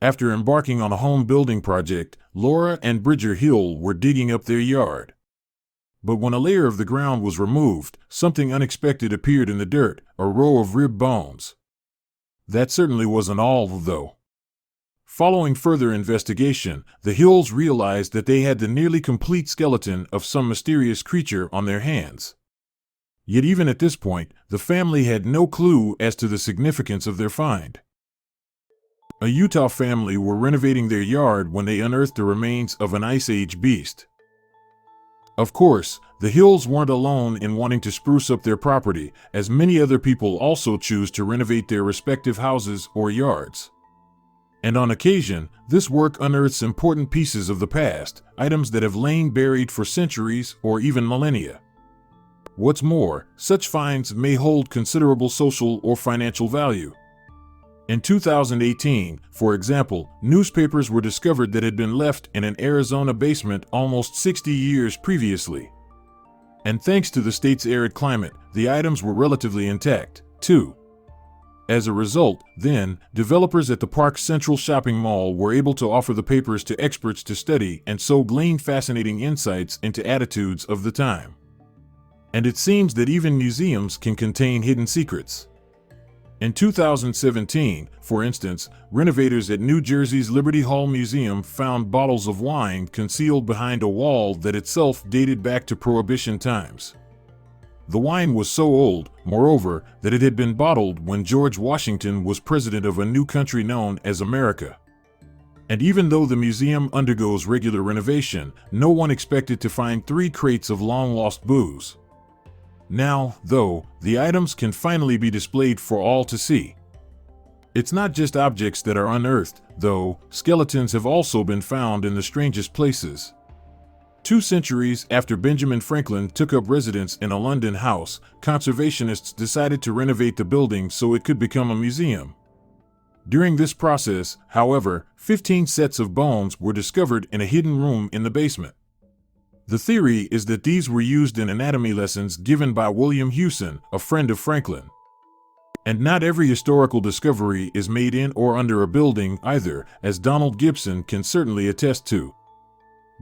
After embarking on a home building project, Laura and Bridger Hill were digging up their yard. But when a layer of the ground was removed, something unexpected appeared in the dirt, a row of rib bones. That certainly wasn't all, though. Following further investigation, the Hills realized that they had the nearly complete skeleton of some mysterious creature on their hands. Yet even at this point, the family had no clue as to the significance of their find. A Utah family were renovating their yard when they unearthed the remains of an Ice Age beast. Of course, the Hills weren't alone in wanting to spruce up their property, as many other people also choose to renovate their respective houses or yards. And on occasion, this work unearths important pieces of the past, items that have lain buried for centuries or even millennia. What's more, such finds may hold considerable social or financial value. In 2018, for example, newspapers were discovered that had been left in an Arizona basement almost 60 years previously. And thanks to the state's arid climate, the items were relatively intact, too. As a result, then, developers at the Park Central shopping mall were able to offer the papers to experts to study and so glean fascinating insights into attitudes of the time. And it seems that even museums can contain hidden secrets. In 2017, for instance, renovators at New Jersey's Liberty Hall Museum found bottles of wine concealed behind a wall that itself dated back to Prohibition times. The wine was so old, moreover, that it had been bottled when George Washington was president of a new country known as America. And even though the museum undergoes regular renovation, no one expected to find 3 crates of long-lost booze. Now, though, the items can finally be displayed for all to see. It's not just objects that are unearthed, though. Skeletons have also been found in the strangest places. 2 centuries after Benjamin Franklin took up residence in a London house, conservationists decided to renovate the building so it could become a museum. During this process, however, 15 sets of bones were discovered in a hidden room in the basement. The theory is that these were used in anatomy lessons given by William Hewson, a friend of Franklin. And not every historical discovery is made in or under a building either, as Donald Gibson can certainly attest to.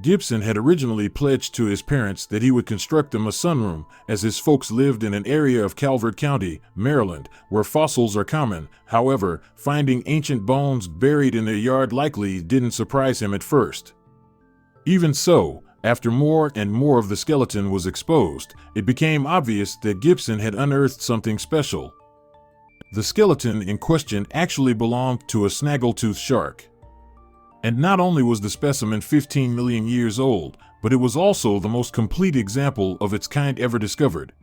Gibson had originally pledged to his parents that he would construct them a sunroom, as his folks lived in an area of Calvert County, Maryland, where fossils are common. However, finding ancient bones buried in their yard likely didn't surprise him at first. Even so, after more and more of the skeleton was exposed, it became obvious that Gibson had unearthed something special. The skeleton in question actually belonged to a snaggletooth shark. And not only was the specimen 15 million years old, but it was also the most complete example of its kind ever discovered.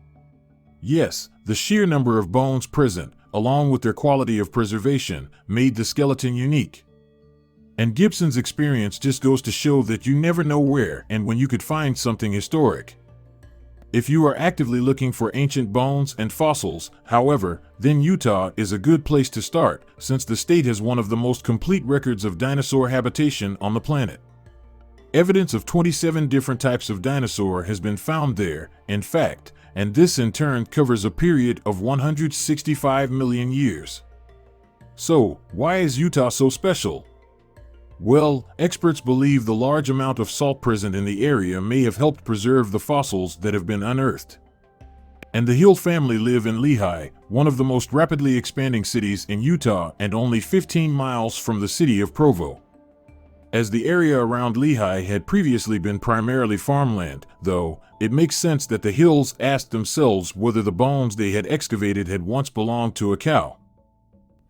Yes, the sheer number of bones present, along with their quality of preservation, made the skeleton unique. And Gibson's experience just goes to show that you never know where and when you could find something historic. If you are actively looking for ancient bones and fossils, however, then Utah is a good place to start, since the state has one of the most complete records of dinosaur habitation on the planet. Evidence of 27 different types of dinosaur has been found there, in fact, and this in turn covers a period of 165 million years. So, why is Utah so special? Well, experts believe the large amount of salt present in the area may have helped preserve the fossils that have been unearthed. And the Hill family live in Lehi, one of the most rapidly expanding cities in Utah and only 15 miles from the city of Provo. As the area around Lehi had previously been primarily farmland, though, it makes sense that the Hills asked themselves whether the bones they had excavated had once belonged to a cow.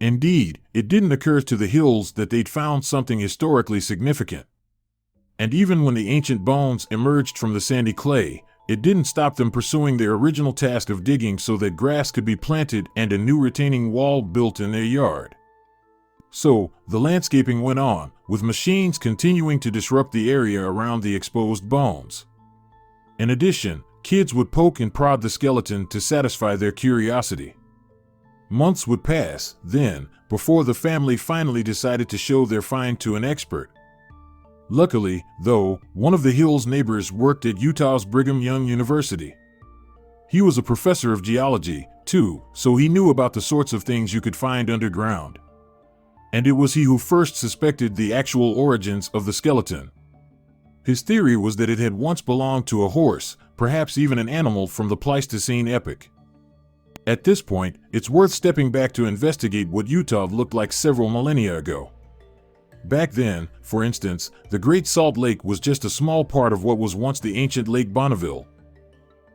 Indeed, it didn't occur to the Hills that they'd found something historically significant. And even when the ancient bones emerged from the sandy clay, it didn't stop them pursuing their original task of digging so that grass could be planted and a new retaining wall built in their yard. So, the landscaping went on, with machines continuing to disrupt the area around the exposed bones. In addition, kids would poke and prod the skeleton to satisfy their curiosity. Months would pass, then, before the family finally decided to show their find to an expert. Luckily, though, one of the Hills' neighbors worked at Utah's Brigham Young University. He was a professor of geology, too, so he knew about the sorts of things you could find underground. and it was he who first suspected the actual origins of the skeleton. His theory was that it had once belonged to a horse, perhaps even an animal from the Pleistocene epoch. At this point, it's worth stepping back to investigate what Utah looked like several millennia ago. Back then, for instance, the Great Salt Lake was just a small part of what was once the ancient Lake Bonneville.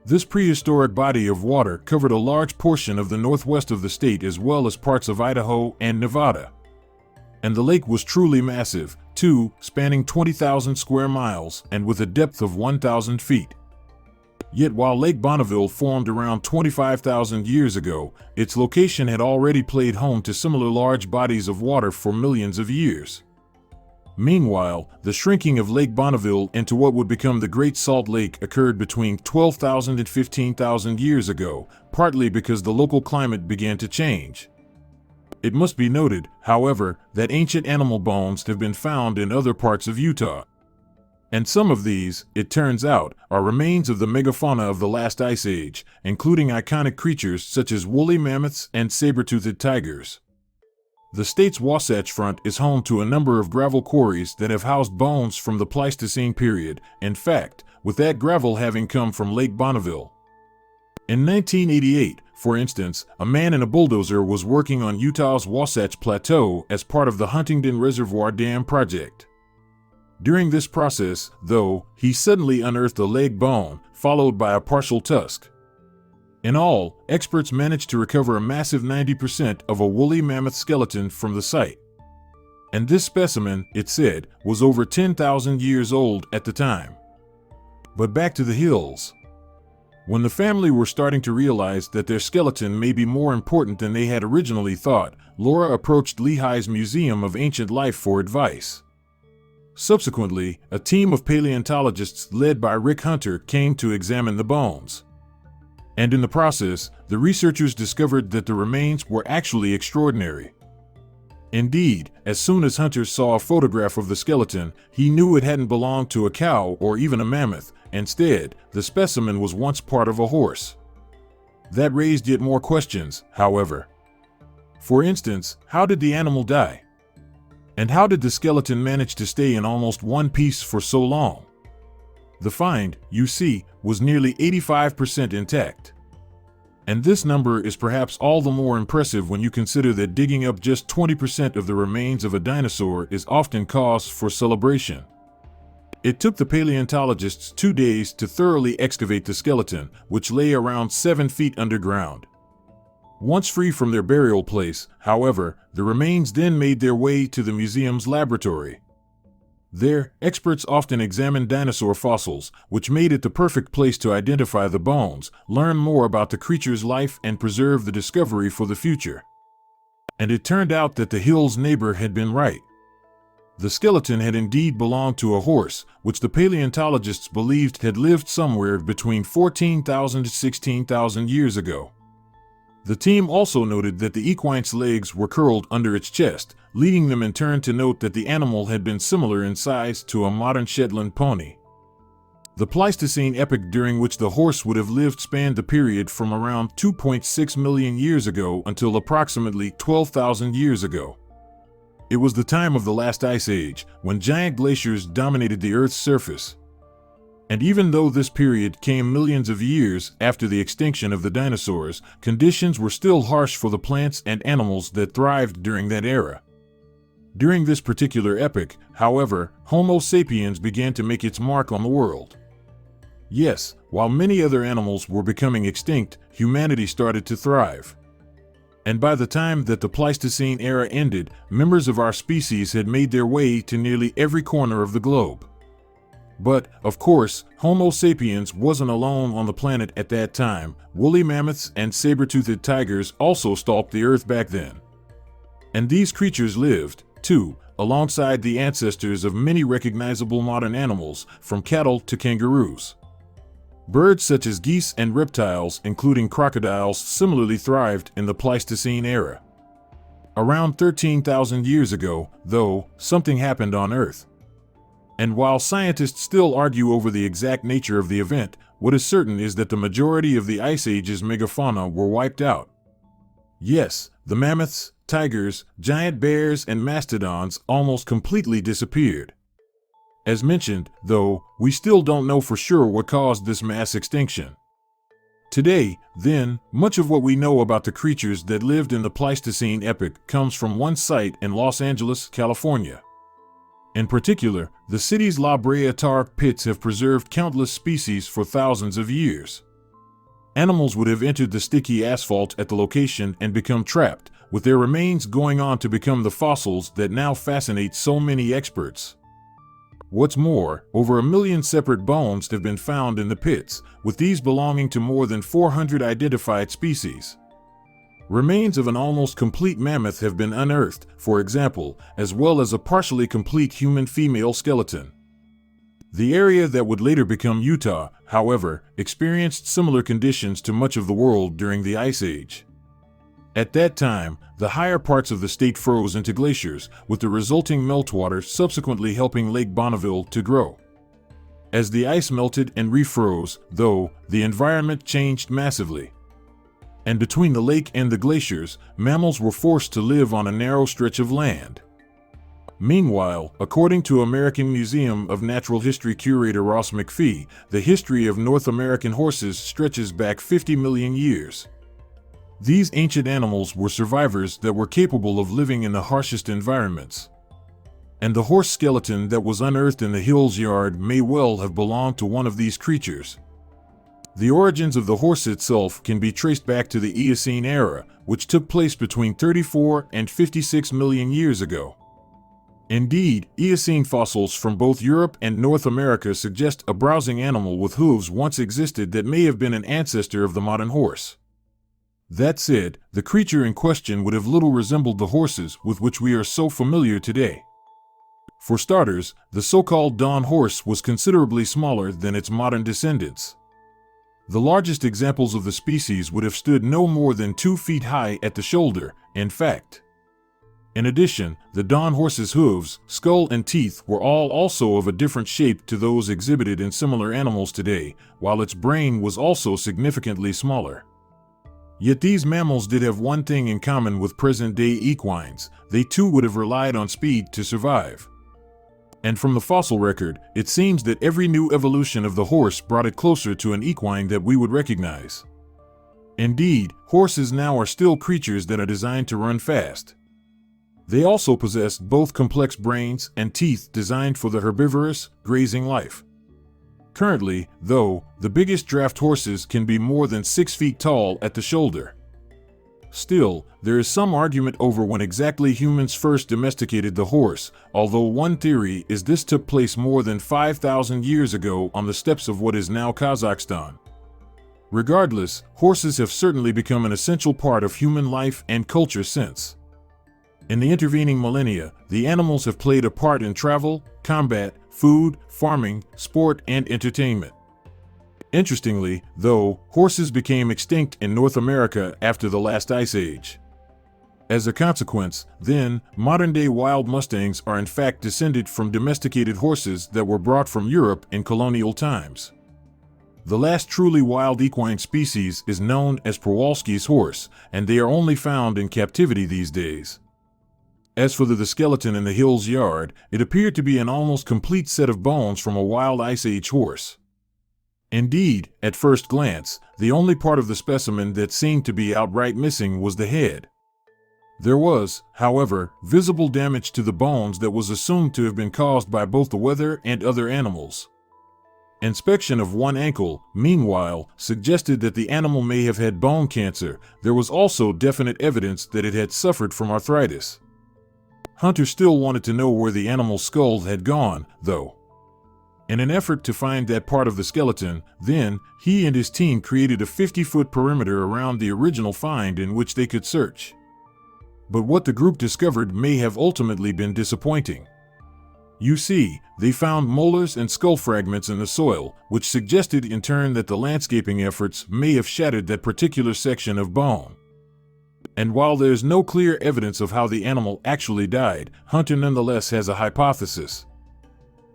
This prehistoric body of water covered a large portion of the northwest of the state as well as parts of Idaho and Nevada. And the lake was truly massive, too, spanning 20,000 square miles and with a depth of 1,000 feet. Yet while Lake Bonneville formed around 25,000 years ago, its location had already played home to similar large bodies of water for millions of years. Meanwhile, the shrinking of Lake Bonneville into what would become the Great Salt Lake occurred between 12,000 and 15,000 years ago, partly because the local climate began to change. It must be noted, however, that ancient animal bones have been found in other parts of Utah. And some of these, it turns out, are remains of the megafauna of the last ice age, including iconic creatures such as woolly mammoths and saber-toothed tigers. The state's Wasatch Front is home to a number of gravel quarries that have housed bones from the Pleistocene period, in fact, with that gravel having come from Lake Bonneville. In 1988, for instance, a man in a bulldozer was working on Utah's Wasatch Plateau as part of the Huntington Reservoir Dam project. During this process, though, he suddenly unearthed a leg bone, followed by a partial tusk. In all, experts managed to recover a massive 90% of a woolly mammoth skeleton from the site. And this specimen, it said, was over 10,000 years old at the time. But back to the hills. When the family were starting to realize that their skeleton may be more important than they had originally thought, Laura approached Lehi's Museum of Ancient Life for advice. Subsequently, a team of paleontologists led by Rick Hunter came to examine the bones. And in the process, the researchers discovered that the remains were actually extraordinary. Indeed, as soon as Hunter saw a photograph of the skeleton, he knew it hadn't belonged to a cow or even a mammoth. Instead, the specimen was once part of a horse. That raised yet more questions, however. For instance, how did the animal die? And how did the skeleton manage to stay in almost one piece for so long? The find, you see, was nearly 85% intact. And this number is perhaps all the more impressive when you consider that digging up just 20% of the remains of a dinosaur is often cause for celebration. It took the paleontologists 2 days to thoroughly excavate the skeleton, which lay around 7 feet underground. Once free from their burial place, however, the remains then made their way to the museum's laboratory. There, experts often examined dinosaur fossils, which made it the perfect place to identify the bones, learn more about the creature's life, and preserve the discovery for the future. And it turned out that the hill's neighbor had been right. The skeleton had indeed belonged to a horse, which the paleontologists believed had lived somewhere between 14,000 to 16,000 years ago. The team also noted that the equine's legs were curled under its chest, leading them in turn to note that the animal had been similar in size to a modern Shetland pony. The Pleistocene epoch during which the horse would have lived spanned the period from around 2.6 million years ago until approximately 12,000 years ago. It was the time of the last ice age, when giant glaciers dominated the Earth's surface. And even though this period came millions of years after the extinction of the dinosaurs, conditions were still harsh for the plants and animals that thrived during that era. During this particular epoch, however, Homo sapiens began to make its mark on the world. Yes, while many other animals were becoming extinct, humanity started to thrive. And by the time that the Pleistocene era ended, members of our species had made their way to nearly every corner of the globe. But, of course, Homo sapiens wasn't alone on the planet at that time. Woolly mammoths and saber-toothed tigers also stalked the earth back then. And these creatures lived, too, alongside the ancestors of many recognizable modern animals, from cattle to kangaroos. Birds such as geese and reptiles, including crocodiles, similarly thrived in the Pleistocene era. Around 13,000 years ago, though, something happened on Earth. And while scientists still argue over the exact nature of the event, what is certain is that the majority of the Ice Age's megafauna were wiped out. Yes, the mammoths, tigers, giant bears, and mastodons almost completely disappeared. As mentioned, though, we still don't know for sure what caused this mass extinction. Today, then, much of what we know about the creatures that lived in the Pleistocene epoch comes from one site in Los Angeles, California. In particular, the city's La Brea tar pits have preserved countless species for thousands of years. Animals would have entered the sticky asphalt at the location and become trapped, with their remains going on to become the fossils that now fascinate so many experts. What's more, over 1 million separate bones have been found in the pits, with these belonging to more than 400 identified species. Remains of an almost complete mammoth have been unearthed, for example, as well as a partially complete human female skeleton. The area that would later become Utah, however, experienced similar conditions to much of the world during the Ice Age. At that time, the higher parts of the state froze into glaciers, with the resulting meltwater subsequently helping Lake Bonneville to grow. As the ice melted and refroze, though, the environment changed massively. And between the lake and the glaciers, mammals were forced to live on a narrow stretch of land. Meanwhile, according to American Museum of Natural History curator Ross McPhee, the history of North American horses stretches back 50 million years. These ancient animals were survivors that were capable of living in the harshest environments. And the horse skeleton that was unearthed in the Hills Yard may well have belonged to one of these creatures. The origins of the horse itself can be traced back to the Eocene era, which took place between 34 and 56 million years ago. Indeed, Eocene fossils from both Europe and North America suggest a browsing animal with hooves once existed that may have been an ancestor of the modern horse. That said, the creature in question would have little resembled the horses with which we are so familiar today. For starters, the so-called dawn horse was considerably smaller than its modern descendants. The largest examples of the species would have stood no more than 2 feet high at the shoulder, in fact. In addition, the dawn horse's hooves, skull, and teeth were all also of a different shape to those exhibited in similar animals today, while its brain was also significantly smaller. Yet these mammals did have one thing in common with present-day equines: they too would have relied on speed to survive. And from the fossil record, it seems that every new evolution of the horse brought it closer to an equine that we would recognize. Indeed, horses now are still creatures that are designed to run fast. They also possess both complex brains and teeth designed for the herbivorous, grazing life. Currently, though, the biggest draft horses can be more than 6 feet tall at the shoulder. Still, there is some argument over when exactly humans first domesticated the horse, although one theory is this took place more than 5,000 years ago on the steppes of what is now Kazakhstan. Regardless, horses have certainly become an essential part of human life and culture since. In the intervening millennia, the animals have played a part in travel, combat, food, farming, sport, and entertainment. Interestingly, though, horses became extinct in North America after the last ice age. As a consequence, then, modern-day wild mustangs are in fact descended from domesticated horses that were brought from Europe in colonial times. The last truly wild equine species is known as Przewalski's horse, and they are only found in captivity these days. As for the skeleton in the Hills Yard, it appeared to be an almost complete set of bones from a wild Ice Age horse. Indeed, at first glance, the only part of the specimen that seemed to be outright missing was the head. There was, however, visible damage to the bones that was assumed to have been caused by both the weather and other animals. Inspection of one ankle, meanwhile, suggested that the animal may have had bone cancer. There was also definite evidence that it had suffered from arthritis. Hunter still wanted to know where the animal's skull had gone, though. In an effort to find that part of the skeleton, then, he and his team created a 50-foot perimeter around the original find in which they could search. But what the group discovered may have ultimately been disappointing. You see, they found molars and skull fragments in the soil, which suggested in turn that the landscaping efforts may have shattered that particular section of bone. And while there is no clear evidence of how the animal actually died, Hunter nonetheless has a hypothesis.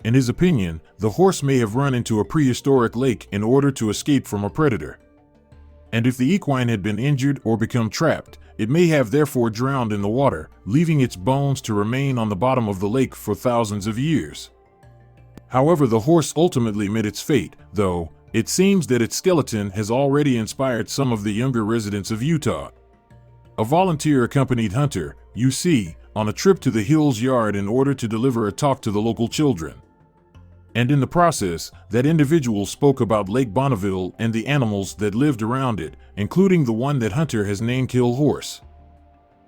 In his opinion, the horse may have run into a prehistoric lake in order to escape from a predator. And if the equine had been injured or become trapped, it may have therefore drowned in the water, leaving its bones to remain on the bottom of the lake for thousands of years. However, the horse ultimately met its fate, though it seems that its skeleton has already inspired some of the younger residents of Utah. A volunteer accompanied Hunter, you see, on a trip to the Hills yard in order to deliver a talk to the local children. And in the process, that individual spoke about Lake Bonneville and the animals that lived around it, including the one that Hunter has named Kill Horse.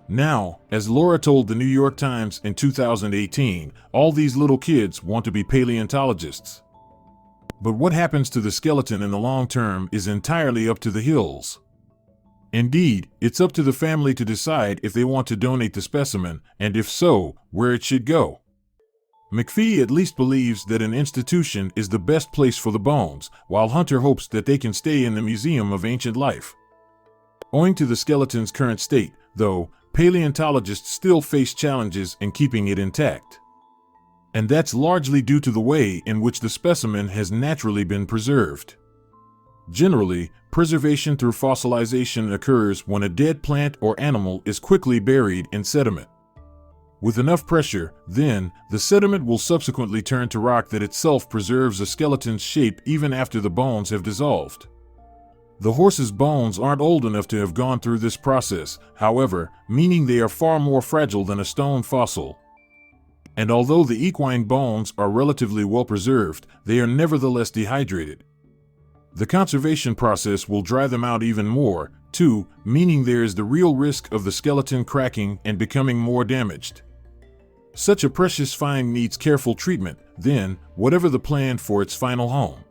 Now, as Laura told the New York Times in 2018, all these little kids want to be paleontologists. But what happens to the skeleton in the long term is entirely up to the Hills. Indeed, it's up to the family to decide if they want to donate the specimen, and if so, where it should go. McPhee at least believes that an institution is the best place for the bones, while Hunter hopes that they can stay in the Museum of Ancient Life. Owing to the skeleton's current state, though, paleontologists still face challenges in keeping it intact. And that's largely due to the way in which the specimen has naturally been preserved. Generally, preservation through fossilization occurs when a dead plant or animal is quickly buried in sediment. With enough pressure, then, the sediment will subsequently turn to rock that itself preserves a skeleton's shape even after the bones have dissolved. The horse's bones aren't old enough to have gone through this process, however, meaning they are far more fragile than a stone fossil. And although the equine bones are relatively well preserved, they are nevertheless dehydrated. The conservation process will dry them out even more, too, meaning there is the real risk of the skeleton cracking and becoming more damaged. Such a precious find needs careful treatment, then, whatever the plan for its final home.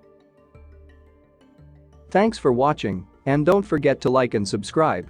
Thanks for watching, and don't forget to like and subscribe.